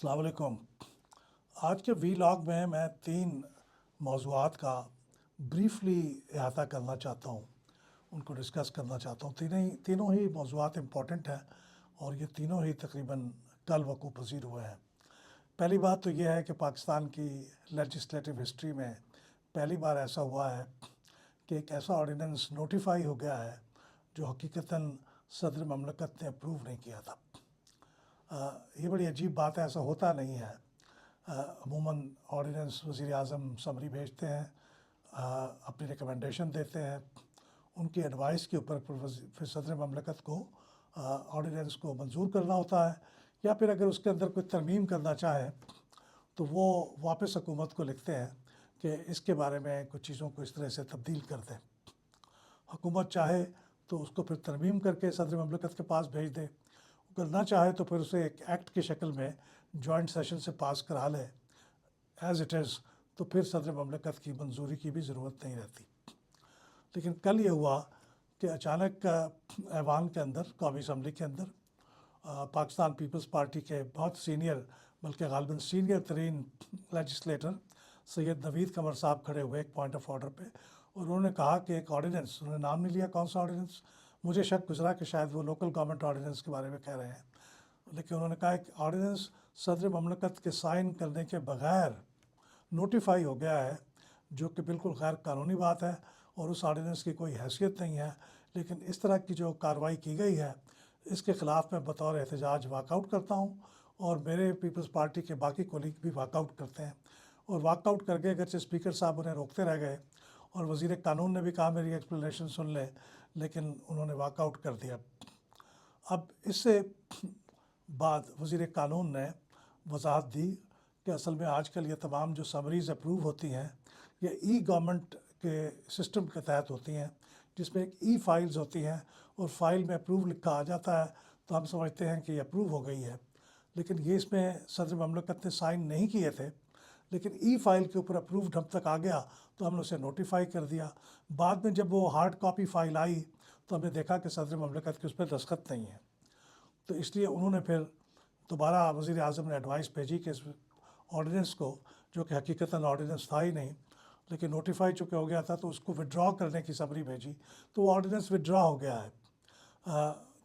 السلام علیکم۔ آج کے وی لاگ میں تین موضوعات کا بریفلی احاطہ کرنا چاہتا ہوں، ان کو ڈسکس کرنا چاہتا ہوں۔ تینوں ہی موضوعات امپورٹنٹ ہیں اور یہ تینوں ہی تقریباً کل وقوع پذیر ہوئے ہیں۔ پہلی بات تو یہ ہے کہ پاکستان کی لیجسلیٹو ہسٹری میں پہلی بار ایسا ہوا ہے کہ ایک ایسا آرڈیننس نوٹیفائی ہو گیا ہے جو حقیقتاً صدر مملکت نے اپروو نہیں کیا تھا۔ یہ بڑی عجیب بات ہے، ایسا ہوتا نہیں ہے۔ عموماً آرڈیننس وزیر اعظم سمری بھیجتے ہیں، اپنی ریکمنڈیشن دیتے ہیں، ان کی ایڈوائس کے اوپر پھر صدر مملکت کو آرڈیننس کو منظور کرنا ہوتا ہے، یا پھر اگر اس کے اندر کوئی ترمیم کرنا چاہے تو وہ واپس حکومت کو لکھتے ہیں کہ اس کے بارے میں کچھ چیزوں کو اس طرح سے تبدیل کر دیں۔ حکومت چاہے تو اس کو پھر ترمیم کر کے صدر مملکت کے پاس بھیج دے، اگر نہ چاہے تو پھر اسے ایک ایکٹ کی شکل میں جوائنٹ سیشن سے پاس کرا لے ایز اٹ از، تو پھر صدر مملکت کی منظوری کی بھی ضرورت نہیں رہتی۔ لیکن کل یہ ہوا کہ اچانک ایوان کے اندر، قومی اسمبلی کے اندر، پاکستان پیپلز پارٹی کے بہت سینئر، بلکہ غالباً سینئر ترین لیجسلیٹر سید نوید قمر صاحب کھڑے ہوئے ایک پوائنٹ آف آرڈر پہ، اور انہوں نے کہا کہ ایک آرڈیننس، انہوں نے نام نہیں لیا کون سا آرڈیننس، مجھے شک گزرا کہ شاید وہ لوکل گورنمنٹ آرڈیننس کے بارے میں کہہ رہے ہیں، لیکن انہوں نے کہا ایک آرڈیننس صدر مملکت کے سائن کرنے کے بغیر نوٹیفائی ہو گیا ہے، جو کہ بالکل غیر قانونی بات ہے اور اس آرڈیننس کی کوئی حیثیت نہیں ہے۔ لیکن اس طرح کی جو کارروائی کی گئی ہے اس کے خلاف میں بطور احتجاج واک آؤٹ کرتا ہوں، اور میرے پیپلز پارٹی کے باقی کولیگ بھی واک آؤٹ کرتے ہیں، اور واک آؤٹ کر کے اگرچہ اسپیکر صاحب انہیں روکتے رہ گئے اور وزیر قانون نے بھی کہا میری ایکسپلینیشن سن لے، لیکن انہوں نے واک آؤٹ کر دیا۔ اب اس سے بعد وزیر قانون نے وضاحت دی کہ اصل میں آج کل یہ تمام جو سمریز اپروو ہوتی ہیں یہ ای گورنمنٹ کے سسٹم کے تحت ہوتی ہیں، جس میں ایک ای فائلز ہوتی ہیں، اور فائل میں اپروو لکھا آ جاتا ہے تو ہم سمجھتے ہیں کہ یہ اپروو ہو گئی ہے، لیکن یہ اس میں صدر مملکت نے سائن نہیں کیے تھے، لیکن ای فائل کے اوپر اپرووڈ ہم تک آ گیا تو ہم نے اسے نوٹیفائی کر دیا۔ بعد میں جب وہ ہارڈ کاپی فائل آئی تو ہم نے دیکھا کہ صدر مملکت کے اس پہ دستخط نہیں ہے، تو اس لیے انہوں نے پھر دوبارہ وزیر اعظم نے ایڈوائس بھیجی کہ اس آرڈیننس کو، جو کہ حقیقتاً آرڈیننس تھا ہی نہیں لیکن نوٹیفائی چکے ہو گیا تھا، تو اس کو وڈرا کرنے کی سمری بھیجی، تو وہ آرڈیننس وڈرا ہو گیا ہے۔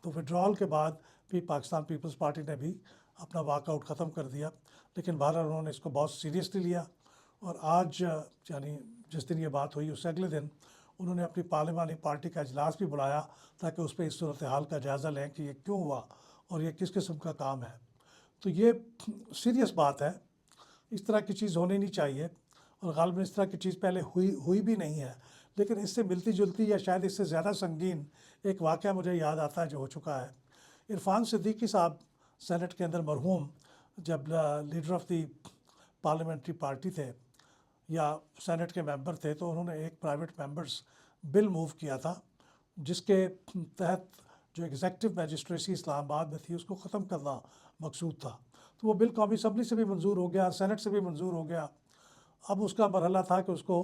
تو وڈرال کے بعد بھی پاکستان پیپلز پارٹی نے بھی اپنا واک آؤٹ ختم کر دیا، لیکن بہرحال انہوں نے اس کو بہت سیریسلی لیا، اور آج یعنی جس دن یہ بات ہوئی اس سے اگلے دن انہوں نے اپنی پارلیمانی پارٹی کا اجلاس بھی بلایا تاکہ اس پہ اس صورتحال کا جائزہ لیں کہ یہ کیوں ہوا اور یہ کس قسم کا کام ہے۔ تو یہ سیریس بات ہے، اس طرح کی چیز ہونی نہیں چاہیے، اور غالباً اس طرح کی چیز پہلے ہوئی بھی نہیں ہے، لیکن اس سے ملتی جلتی یا شاید اس سے زیادہ سنگین ایک واقعہ مجھے یاد آتا ہے جو ہو چکا ہے۔ عرفان صدیقی صاحب سینٹ کے اندر مرحوم جب leader of the parliamentary party تھے یا سینٹ کے ممبر تھے، تو انہوں نے ایک پرائیویٹ ممبرز بل موو کیا تھا جس کے تحت جو ایگزیکٹو میجسٹریسی اسلام آباد میں تھی اس کو ختم کرنا مقصود تھا، تو وہ بل قومی اسمبلی سے بھی منظور ہو گیا، سینٹ سے بھی منظور ہو گیا۔ اب اس کا مرحلہ تھا کہ اس کو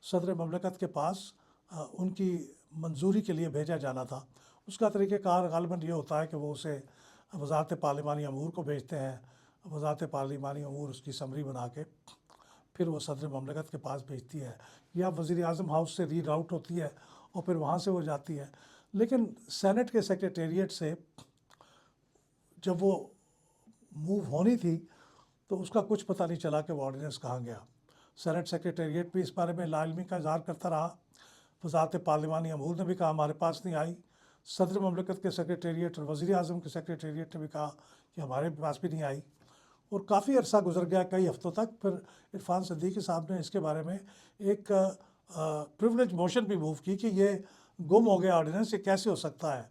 صدر مملکت کے پاس ان کی منظوری کے لیے بھیجا جانا تھا۔ اس کا طریقہ کار غالباً یہ ہوتا ہے کہ وہ اسے وزارت پارلیمانی امور کو بھیجتے ہیں، وزارت پارلیمانی امور اس کی سمری بنا کے پھر وہ صدر مملکت کے پاس بھیجتی ہے، یا وزیر اعظم ہاؤس سے ری راؤٹ ہوتی ہے اور پھر وہاں سے وہ جاتی ہے۔ لیکن سینٹ کے سیکریٹریٹ سے جب وہ موو ہونی تھی تو اس کا کچھ پتہ نہیں چلا کہ وہ آرڈیننس کہاں گیا۔ سینٹ سیکریٹریٹ بھی اس بارے میں لا علمی کا اظہار کرتا رہا، وزارت پارلیمانی امور نے بھی کہا ہمارے پاس نہیں آئی، صدر مملکت کے سیکریٹریٹ اور وزیر اعظم کے سیکریٹریٹ نے بھی کہا کہ ہمارے پاس بھی نہیں آئی، اور کافی عرصہ گزر گیا، کئی ہفتوں تک۔ پھر عرفان صدیقی صاحب نے اس کے بارے میں ایک پریولیج موشن بھی موو کی کہ یہ گم ہو گیا آرڈیننس، یہ کیسے ہو سکتا ہے۔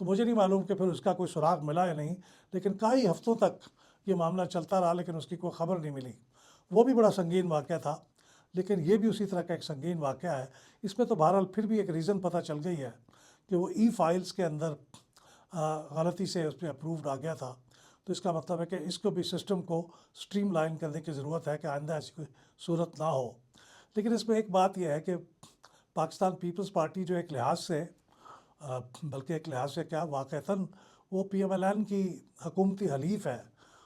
تو مجھے نہیں معلوم کہ پھر اس کا کوئی سراغ ملا یا نہیں، لیکن کئی ہفتوں تک یہ معاملہ چلتا رہا لیکن اس کی کوئی خبر نہیں ملی۔ وہ بھی بڑا سنگین واقعہ تھا، لیکن یہ بھی اسی طرح کا ایک سنگین واقعہ ہے۔ اس میں تو بہرحال پھر بھی ایک ریزن پتہ چل گئی ہے کہ وہ ای فائلز کے اندر غلطی سے اس پہ اپرووڈ آ گیا تھا، تو اس کا مطلب ہے کہ اس کو بھی سسٹم کو سٹریم لائن کرنے کی ضرورت ہے کہ آئندہ ایسی کوئی صورت نہ ہو۔ لیکن اس میں ایک بات یہ ہے کہ پاکستان پیپلز پارٹی جو ایک لحاظ سے بلکہ ایک لحاظ سے کیا واقعتاً وہ پی ایم ایل این کی حکومتی حلیف ہے،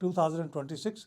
2026,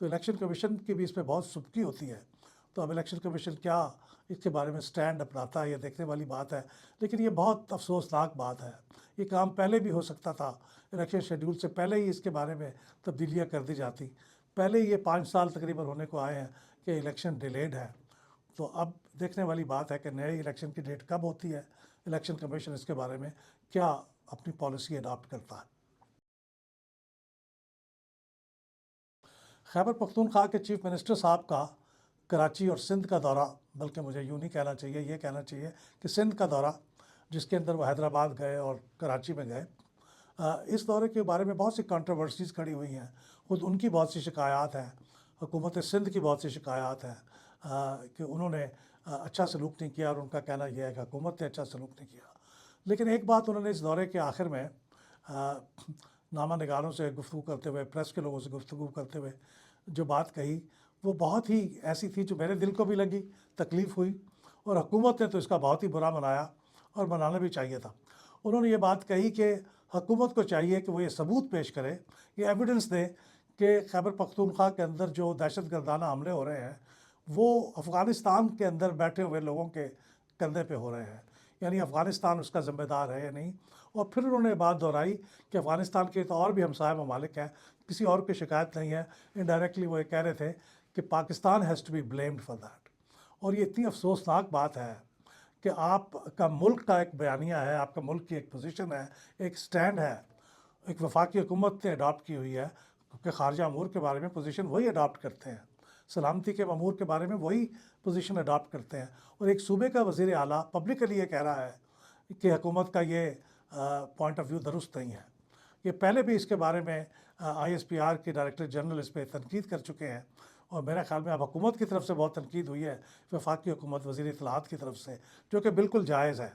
تو الیکشن کمیشن کی بھی اس پہ بہت سبکی ہوتی ہے. تو اب الیکشن کمیشن کیا اس کے بارے میں سٹینڈ اپناتا ہے یہ دیکھنے والی بات ہے. لیکن یہ بہت افسوسناک بات ہے. یہ کام پہلے بھی ہو سکتا تھا. الیکشن شیڈیول سے پہلے ہی اس کے بارے میں تبدیلیاں کر دی جاتی. پہلے ہی یہ 5 سال تقریباً ہونے کو آئے ہیں کہ الیکشن ڈیلیڈ ہے. تو اب دیکھنے والی بات ہے کہ نئے الیکشن کی ڈیٹ کب ہوتی ہے. الیکشن کمیشن اس کے بارے میں کیا اپنی پالیسی اڈاپٹ کرتا ہے. خیبر پختونخوا کے چیف منسٹر صاحب کا کراچی اور سندھ کا دورہ، بلکہ مجھے یوں نہیں کہنا چاہیے، یہ کہنا چاہیے کہ سندھ کا دورہ، جس کے اندر وہ حیدرآباد گئے اور کراچی میں گئے، اس دورے کے بارے میں بہت سی کنٹروورسیز کھڑی ہوئی ہیں. خود ان کی بہت سی شکایات ہیں، حکومت سندھ کی بہت سی شکایات ہیں کہ انہوں نے اچھا سلوک نہیں کیا، اور ان کا کہنا یہ ہے کہ حکومت نے اچھا سلوک نہیں کیا. لیکن ایک بات انہوں نے اس دورے کے آخر میں نامہ نگاروں سے گفتگو کرتے ہوئے، پریس کے لوگوں سے گفتگو کرتے ہوئے جو بات کہی، وہ بہت ہی ایسی تھی جو میرے دل کو بھی لگی، تکلیف ہوئی، اور حکومت نے تو اس کا بہت ہی برا منایا، اور منانا بھی چاہیے تھا. انہوں نے یہ بات کہی کہ حکومت کو چاہیے کہ وہ یہ ثبوت پیش کرے، یہ ایویڈنس دے کہ خیبر پختونخوا کے اندر جو دہشت گردانہ حملے ہو رہے ہیں وہ افغانستان کے اندر بیٹھے ہوئے لوگوں کے کندھے پہ ہو رہے ہیں، یعنی افغانستان اس کا ذمہ دار ہے یا نہیں. اور پھر انہوں نے بات دہرائی کہ افغانستان کے تو اور بھی ہمسایہ ممالک ہیں، کسی اور کی شکایت نہیں ہے. انڈائریکٹلی وہ یہ کہہ رہے تھے کہ Pakistan has to be blamed for that. اور یہ اتنی افسوسناک بات ہے کہ آپ کا ملک کا ایک بیانیہ ہے، آپ کا ملک کی ایک پوزیشن ہے، ایک سٹینڈ ہے، ایک وفاقی حکومت نے اڈاپٹ کی ہوئی ہے کہ خارجہ امور کے بارے میں پوزیشن وہی اڈاپٹ کرتے ہیں، سلامتی کے امور کے بارے میں وہی پوزیشن اڈاپٹ کرتے ہیں. اور ایک صوبے کا وزیر اعلیٰ پبلکلی یہ کہہ رہا ہے کہ حکومت کا یہ پوائنٹ آف ویو درست نہیں ہے. یہ پہلے بھی اس کے بارے میں ISPR کے ڈائریکٹر جنرل اس پہ تنقید کر چکے ہیں، اور میرا خیال میں اب حکومت کی طرف سے بہت تنقید ہوئی ہے، وفاقی حکومت، وزیر اطلاعات کی طرف سے، جو کہ بالکل جائز ہے.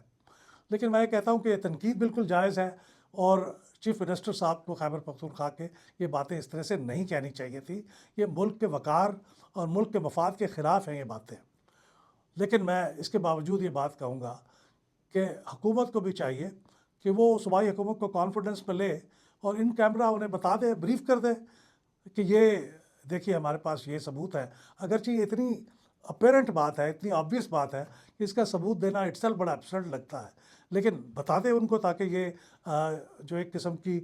لیکن میں یہ کہتا ہوں کہ یہ تنقید بالکل جائز ہے، اور چیف منسٹر صاحب کو خیبر پختونخوا کے یہ باتیں اس طرح سے نہیں کہنی چاہیے تھی. یہ ملک کے وقار اور ملک کے مفاد کے خلاف ہیں یہ باتیں. لیکن میں اس کے باوجود یہ بات کہوں گا کہ حکومت کو بھی چاہیے کہ وہ صوبائی حکومت کو کانفیڈنس میں لے اور ان کیمرہ انہیں بتا دے، بریف کر دے کہ یہ دیکھیے ہمارے پاس یہ ثبوت ہے. اگرچہ یہ اتنی اپیرنٹ بات ہے، اتنی آبویس بات ہے کہ اس کا ثبوت دینا اٹسیلف بڑا ایبسرڈ لگتا ہے، لیکن بتا دے ان کو تاکہ یہ جو ایک قسم کی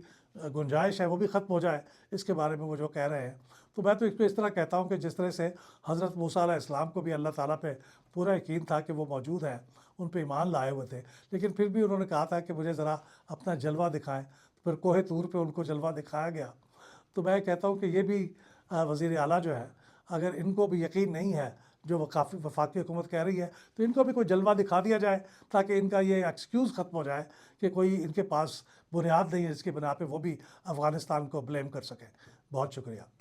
گنجائش ہے وہ بھی ختم ہو جائے اس کے بارے میں وہ جو کہہ رہے ہیں. تو میں تو اس پہ اس طرح کہتا ہوں کہ جس طرح سے حضرت موسیٰ علیہ السلام کو بھی اللہ تعالیٰ پہ پورا یقین تھا کہ وہ موجود ہیں، ان پہ ایمان لائے ہوئے تھے، لیکن پھر بھی انہوں نے کہا تھا کہ مجھے ذرا اپنا جلوہ دکھائیں. پھر کوہ طور پہ ان کو جلوہ دکھایا گیا. تو میں کہتا ہوں کہ یہ بھی وزیر اعلیٰ جو ہے، اگر ان کو بھی یقین نہیں ہے جو کافی وفاقی حکومت کہہ رہی ہے، تو ان کو بھی کوئی جلوہ دکھا دیا جائے تاکہ ان کا یہ ایکسکیوز ختم ہو جائے کہ کوئی ان کے پاس بنیاد نہیں ہے جس کی بنا پہ وہ بھی افغانستان کو بلیم کر سکیں. بہت شکریہ.